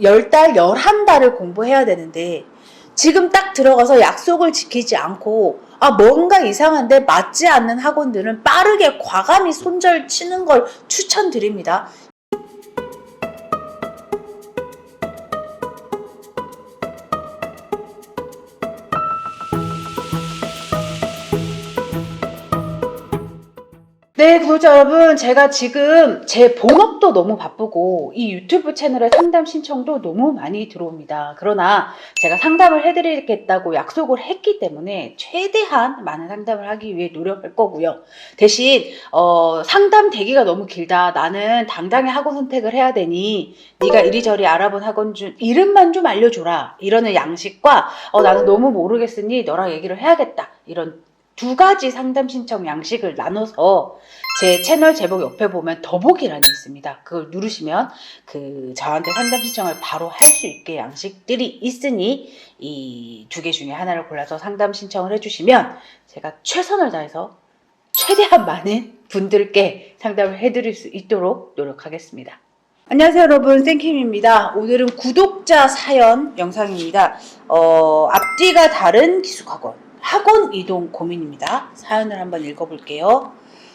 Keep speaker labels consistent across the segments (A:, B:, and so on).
A: 10달, 11달을 공부해야 되는데 지금 딱 들어가서 약속을 지키지 않고 뭔가 이상한데 맞지 않는 학원들은 빠르게 과감히 손절 치는 걸 추천드립니다. 네, 구독자 여러분, 제가 지금 제 본업도 너무 바쁘고 이 유튜브 채널에 상담 신청도 너무 많이 들어옵니다. 그러나 제가 상담을 해드리겠다고 약속을 했기 때문에 최대한 많은 상담을 하기 위해 노력할 거고요. 대신 상담 대기가 너무 길다. 나는 당당히 학원 선택을 해야 되니 네가 이리저리 알아본 학원 중 이름만 좀 알려줘라. 이러는 양식과 나는 너무 모르겠으니 너랑 얘기를 해야겠다. 이런 두 가지 상담 신청 양식을 나눠서 제 채널 제목 옆에 보면 더보기란이 있습니다. 그걸 누르시면 저한테 상담 신청을 바로 할 수 있게 양식들이 있으니 이 두 개 중에 하나를 골라서 상담 신청을 해주시면 제가 최선을 다해서 최대한 많은 분들께 상담을 해드릴 수 있도록 노력하겠습니다. 안녕하세요 여러분, 쌤킴입니다. 오늘은 구독자 사연 영상입니다. 앞뒤가 다른 기숙학원 학원 이동 고민입니다. 사연을 한번 읽어볼게요.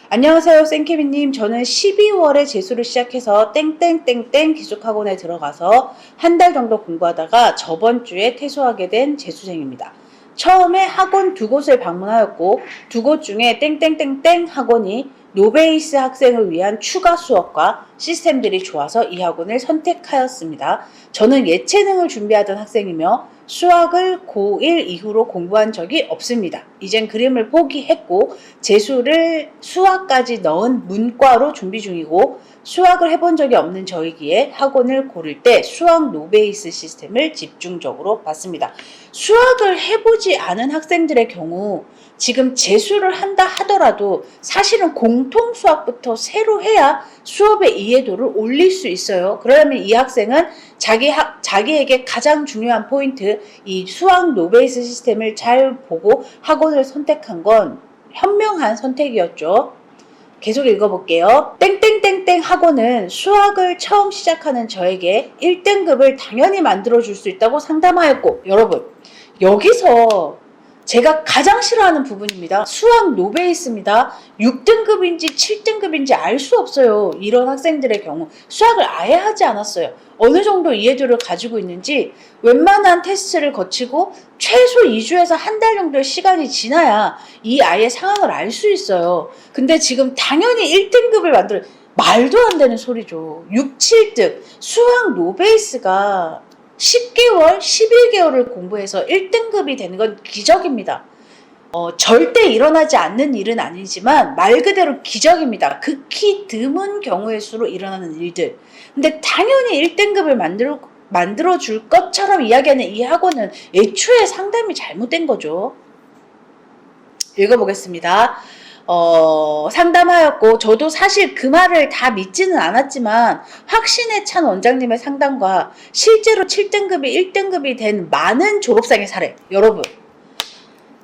A: 안녕하세요 쌤케미님. 저는 12월에 재수를 시작해서 땡땡땡땡 기숙학원에 들어가서 한 달 정도 공부하다가 저번 주에 퇴소하게 된 재수생입니다. 처음에 학원 두 곳을 방문하였고 두 곳 중에 땡땡땡땡 학원이 노베이스 학생을 위한 추가 수업과 시스템들이 좋아서 이 학원을 선택하였습니다. 저는 예체능을 준비하던 학생이며 수학을 고1 이후로 공부한 적이 없습니다. 이젠 그림을 포기했고 재수를 수학까지 넣은 문과로 준비 중이고 수학을 해본 적이 없는 저이기에 학원을 고를 때 수학 노베이스 시스템을 집중적으로 봤습니다. 수학을 해보지 않은 학생들의 경우 지금 재수를 한다 하더라도 사실은 공통 수학부터 새로 해야 수업의 이해도를 올릴 수 있어요. 그러면 이 학생은 자기에게 가장 중요한 포인트, 이 수학 노베이스 시스템을 잘 보고 학원을 선택한 건 현명한 선택이었죠. 계속 읽어볼게요. 땡땡땡땡 학원은 수학을 처음 시작하는 저에게 1등급을 당연히 만들어줄 수 있다고 상담하였고, 여러분 여기서 제가 가장 싫어하는 부분입니다. 수학 노베이스입니다. 6등급인지 7등급인지 알 수 없어요. 이런 학생들의 경우 수학을 아예 하지 않았어요. 어느 정도 이해도를 가지고 있는지 웬만한 테스트를 거치고 최소 2주에서 한 달 정도의 시간이 지나야 이 아이의 상황을 알 수 있어요. 근데 지금 당연히 1등급을 말도 안 되는 소리죠. 6, 7등 수학 노베이스가 10개월, 11개월을 공부해서 1등급이 되는 건 기적입니다. 절대 일어나지 않는 일은 아니지만 말 그대로 기적입니다. 극히 드문 경우의 수로 일어나는 일들. 근데 당연히 1등급을 만들어줄 것처럼 이야기하는 이 학원은 애초에 상담이 잘못된 거죠. 읽어보겠습니다. 상담하였고 저도 사실 그 말을 다 믿지는 않았지만 확신에 찬 원장님의 상담과 실제로 7등급이 1등급이 된 많은 졸업생의 사례, 여러분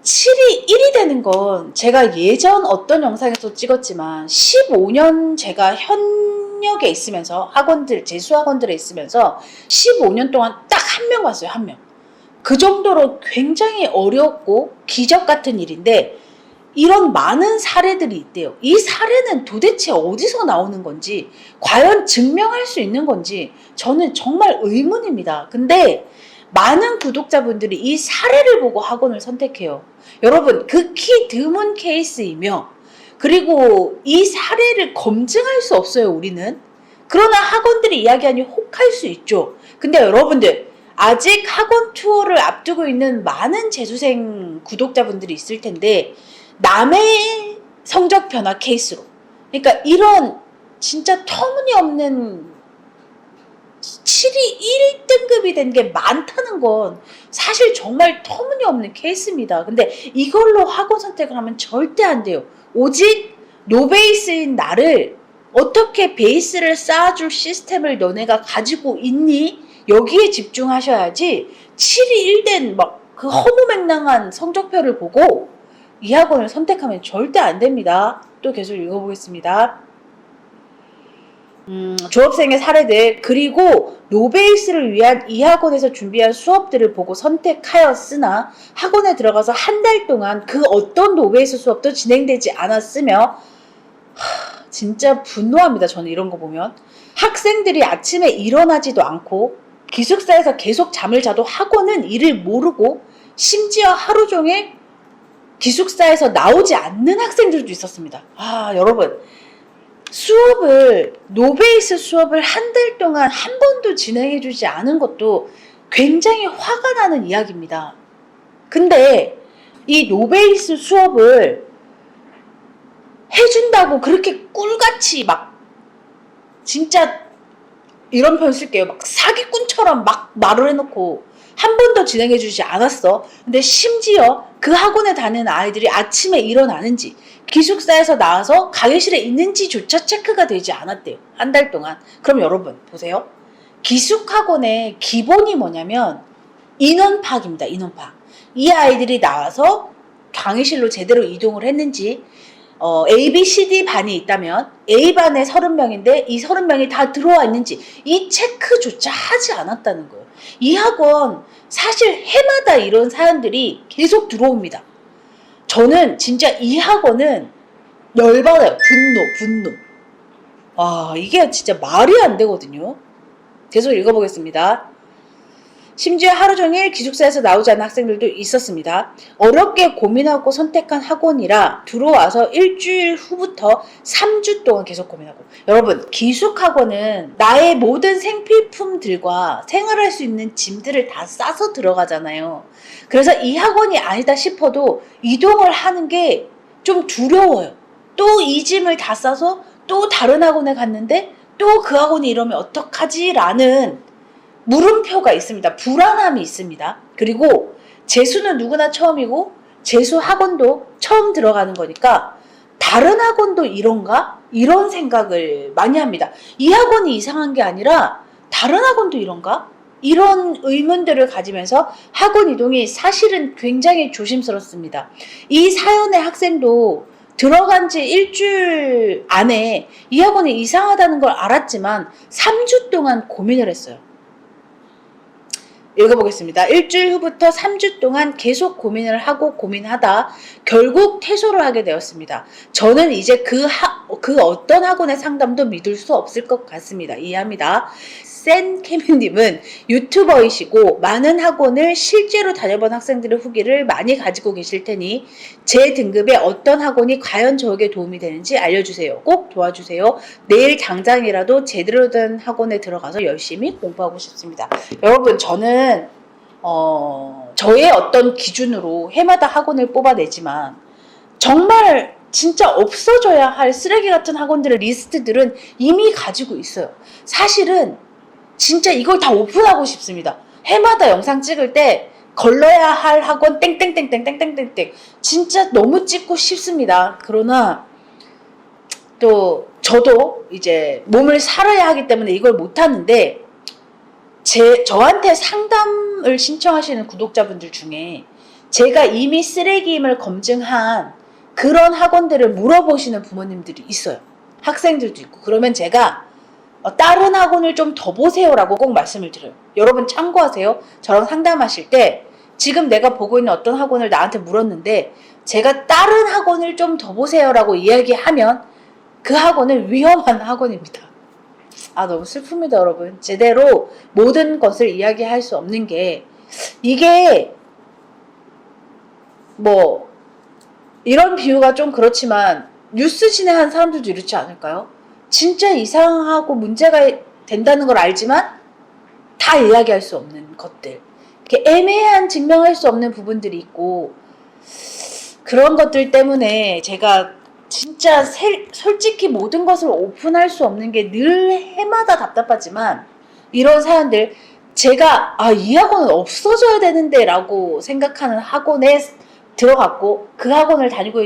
A: 7이 1이 되는 건 제가 예전 어떤 영상에서 찍었지만 15년 제가 현역에 있으면서 재수학원들에 있으면서 15년 동안 딱 한 명 봤어요. 한 명. 그 정도로 굉장히 어렵고 기적 같은 일인데 이런 많은 사례들이 있대요. 이 사례는 도대체 어디서 나오는 건지, 과연 증명할 수 있는 건지 저는 정말 의문입니다. 근데 많은 구독자분들이 이 사례를 보고 학원을 선택해요. 여러분 극히 드문 케이스이며 그리고 이 사례를 검증할 수 없어요. 우리는. 그러나 학원들이 이야기하니 혹할 수 있죠. 근데 여러분들 아직 학원 투어를 앞두고 있는 많은 재수생 구독자분들이 있을 텐데 남의 성적 변화 케이스로, 그러니까 이런 진짜 터무니없는 7이 1등급이 된 게 많다는 건 사실 정말 터무니없는 케이스입니다. 근데 이걸로 학원 선택을 하면 절대 안 돼요. 오직 노베이스인 나를 어떻게 베이스를 쌓아줄 시스템을 너네가 가지고 있니? 여기에 집중하셔야지 7이 1된 그 허무맹랑한 성적표를 보고 이 학원을 선택하면 절대 안 됩니다. 또 계속 읽어보겠습니다. 졸업생의 사례들, 그리고 노베이스를 위한 이 학원에서 준비한 수업들을 보고 선택하였으나 학원에 들어가서 한 달 동안 그 어떤 노베이스 수업도 진행되지 않았으며, 진짜 분노합니다. 저는 이런 거 보면. 학생들이 아침에 일어나지도 않고 기숙사에서 계속 잠을 자도 학원은 이를 모르고, 심지어 하루 종일 기숙사에서 나오지 않는 학생들도 있었습니다. 여러분, 노베이스 수업을 한 달 동안 한 번도 진행해주지 않은 것도 굉장히 화가 나는 이야기입니다. 근데 이 노베이스 수업을 해준다고 그렇게 꿀같이 막, 진짜 이런 표현 쓸게요. 막 사기꾼처럼 막 말을 해놓고 한 번도 진행해주지 않았어. 근데 심지어 그 학원에 다니는 아이들이 아침에 일어나는지 기숙사에서 나와서 강의실에 있는지조차 체크가 되지 않았대요. 한 달 동안. 그럼 여러분 보세요. 기숙학원의 기본이 뭐냐면 인원 파악입니다. 인원 파악. 이 아이들이 나와서 강의실로 제대로 이동을 했는지, A, B, C, D 반이 있다면 A반에 30명인데 이 30명이 다 들어와 있는지 이 체크조차 하지 않았다는 거예요. 이 학원 사실 해마다 이런 사연들이 계속 들어옵니다. 저는 진짜 이 학원은 열받아요. 분노. 이게 진짜 말이 안 되거든요. 계속 읽어보겠습니다. 심지어 하루 종일 기숙사에서 나오지 않은 학생들도 있었습니다. 어렵게 고민하고 선택한 학원이라 들어와서 일주일 후부터 3주 동안 계속 고민하고. 여러분, 기숙학원은 나의 모든 생필품들과 생활할 수 있는 짐들을 다 싸서 들어가잖아요. 그래서 이 학원이 아니다 싶어도 이동을 하는 게 좀 두려워요. 또 이 짐을 다 싸서 또 다른 학원에 갔는데 또 그 학원이 이러면 어떡하지? 라는 물음표가 있습니다. 불안함이 있습니다. 그리고 재수는 누구나 처음이고 재수 학원도 처음 들어가는 거니까 다른 학원도 이런가? 이런 생각을 많이 합니다. 이 학원이 이상한 게 아니라 다른 학원도 이런가? 이런 의문들을 가지면서 학원 이동이 사실은 굉장히 조심스럽습니다. 이 사연의 학생도 들어간 지 일주일 안에 이 학원이 이상하다는 걸 알았지만 3주 동안 고민을 했어요. 읽어보겠습니다. 일주일 후부터 3주 동안 계속 고민을 하고 고민하다 결국 퇴소를 하게 되었습니다. 저는 이제 그 어떤 학원의 상담도 믿을 수 없을 것 같습니다. 이해합니다. 센케미님은 유튜버이시고 많은 학원을 실제로 다녀본 학생들의 후기를 많이 가지고 계실 테니 제 등급의 어떤 학원이 과연 저에게 도움이 되는지 알려주세요. 꼭 도와주세요. 내일 당장이라도 제대로 된 학원에 들어가서 열심히 공부하고 싶습니다. 여러분, 저는 저의 어떤 기준으로 해마다 학원을 뽑아내지만 정말 진짜 없어져야 할 쓰레기 같은 학원들의 리스트들은 이미 가지고 있어요. 사실은 진짜 이걸 다 오픈하고 싶습니다. 해마다 영상 찍을 때 걸러야 할 학원 땡땡땡땡땡땡땡땡 진짜 너무 찍고 싶습니다. 그러나 또 저도 이제 몸을 살아야 하기 때문에 이걸 못하는데 저한테 상담을 신청하시는 구독자분들 중에 제가 이미 쓰레기임을 검증한 그런 학원들을 물어보시는 부모님들이 있어요. 학생들도 있고. 그러면 제가 다른 학원을 좀 더 보세요라고 꼭 말씀을 드려요. 여러분 참고하세요. 저랑 상담하실 때 지금 내가 보고 있는 어떤 학원을 나한테 물었는데 제가 다른 학원을 좀 더 보세요라고 이야기하면 그 학원은 위험한 학원입니다. 너무 슬픕니다, 여러분. 제대로 모든 것을 이야기할 수 없는 게 이게 이런 비유가 좀 그렇지만 뉴스 진행하는 사람들도 이렇지 않을까요? 진짜 이상하고 문제가 된다는 걸 알지만 다 이야기할 수 없는 것들, 이렇게 애매한 증명할 수 없는 부분들이 있고 그런 것들 때문에 제가 진짜 솔직히 모든 것을 오픈할 수 없는 게 늘 해마다 답답하지만 이런 사연들 제가 이 학원은 없어져야 되는데 라고 생각하는 학원에 들어갔고 그 학원을 다니고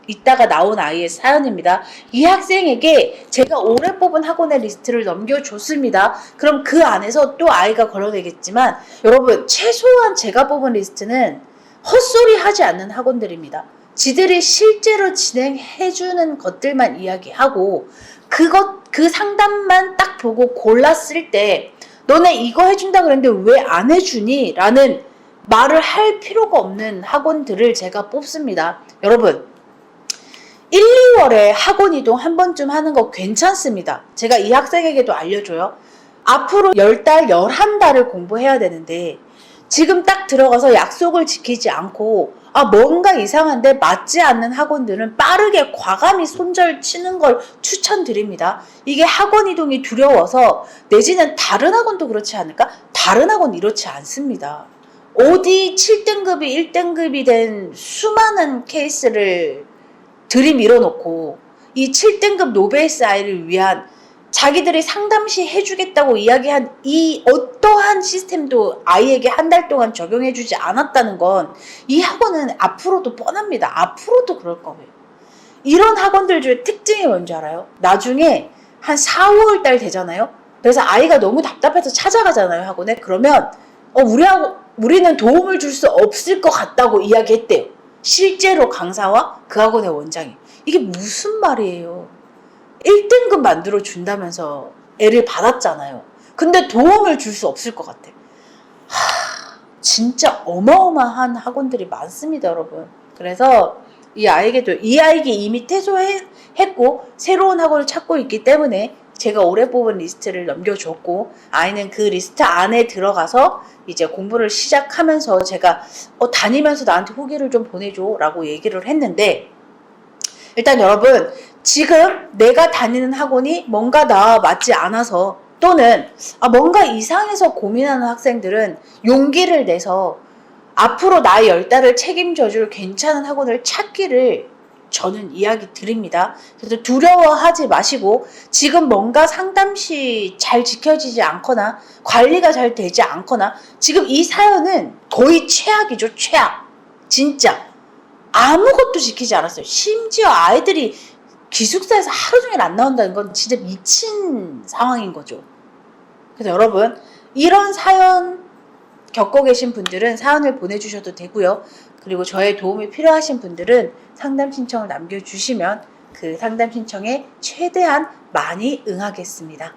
A: 있다가 나온 아이의 사연입니다. 이 학생에게 제가 올해 뽑은 학원의 리스트를 넘겨줬습니다. 그럼 그 안에서 또 아이가 걸러내겠지만 여러분 최소한 제가 뽑은 리스트는 헛소리 하지 않는 학원들입니다. 지들이 실제로 진행해주는 것들만 이야기하고 그 상담만 딱 보고 골랐을 때 너네 이거 해준다 그랬는데 왜 안 해주니? 라는 말을 할 필요가 없는 학원들을 제가 뽑습니다. 여러분 1, 2월에 학원 이동 한 번쯤 하는 거 괜찮습니다. 제가 이 학생에게도 알려줘요. 앞으로 10달, 11달을 공부해야 되는데 지금 딱 들어가서 약속을 지키지 않고 뭔가 이상한데 맞지 않는 학원들은 빠르게 과감히 손절 치는 걸 추천드립니다. 이게 학원 이동이 두려워서 내지는 다른 학원도 그렇지 않을까? 다른 학원 이렇지 않습니다. 어디 7등급이 1등급이 된 수많은 케이스를 들이밀어 놓고 이 7등급 노베이스 아이를 위한 자기들이 상담시 해주겠다고 이야기한 이 어떠한 시스템도 아이에게 한 달 동안 적용해주지 않았다는 건 이 학원은 앞으로도 뻔합니다. 앞으로도 그럴 거예요. 이런 학원들 중에 특징이 뭔지 알아요? 나중에 한 4, 5월 달 되잖아요. 그래서 아이가 너무 답답해서 찾아가잖아요, 학원에. 그러면 우리는 도움을 줄 수 없을 것 같다고 이야기했대요. 실제로 강사와 그 학원의 원장이. 이게 무슨 말이에요? 1등급 만들어 준다면서 애를 받았잖아요. 근데 도움을 줄 수 없을 것 같아. 진짜 어마어마한 학원들이 많습니다, 여러분. 그래서 이 아이에게 이미 퇴소했고 새로운 학원을 찾고 있기 때문에 제가 올해 뽑은 리스트를 넘겨줬고 아이는 그 리스트 안에 들어가서 이제 공부를 시작하면서 제가 다니면서 나한테 후기를 좀 보내줘 라고 얘기를 했는데 일단 여러분 지금 내가 다니는 학원이 뭔가 나와 맞지 않아서 또는 뭔가 이상해서 고민하는 학생들은 용기를 내서 앞으로 나의 10달을 책임져줄 괜찮은 학원을 찾기를 저는 이야기 드립니다. 그래서 두려워하지 마시고 지금 뭔가 상담시 잘 지켜지지 않거나 관리가 잘 되지 않거나 지금 이 사연은 거의 최악이죠. 최악. 진짜 아무것도 지키지 않았어요. 심지어 아이들이 기숙사에서 하루 종일 안 나온다는 건 진짜 미친 상황인 거죠. 그래서 여러분 이런 사연 겪고 계신 분들은 사연을 보내주셔도 되고요. 그리고 저의 도움이 필요하신 분들은 상담 신청을 남겨주시면 그 상담 신청에 최대한 많이 응하겠습니다.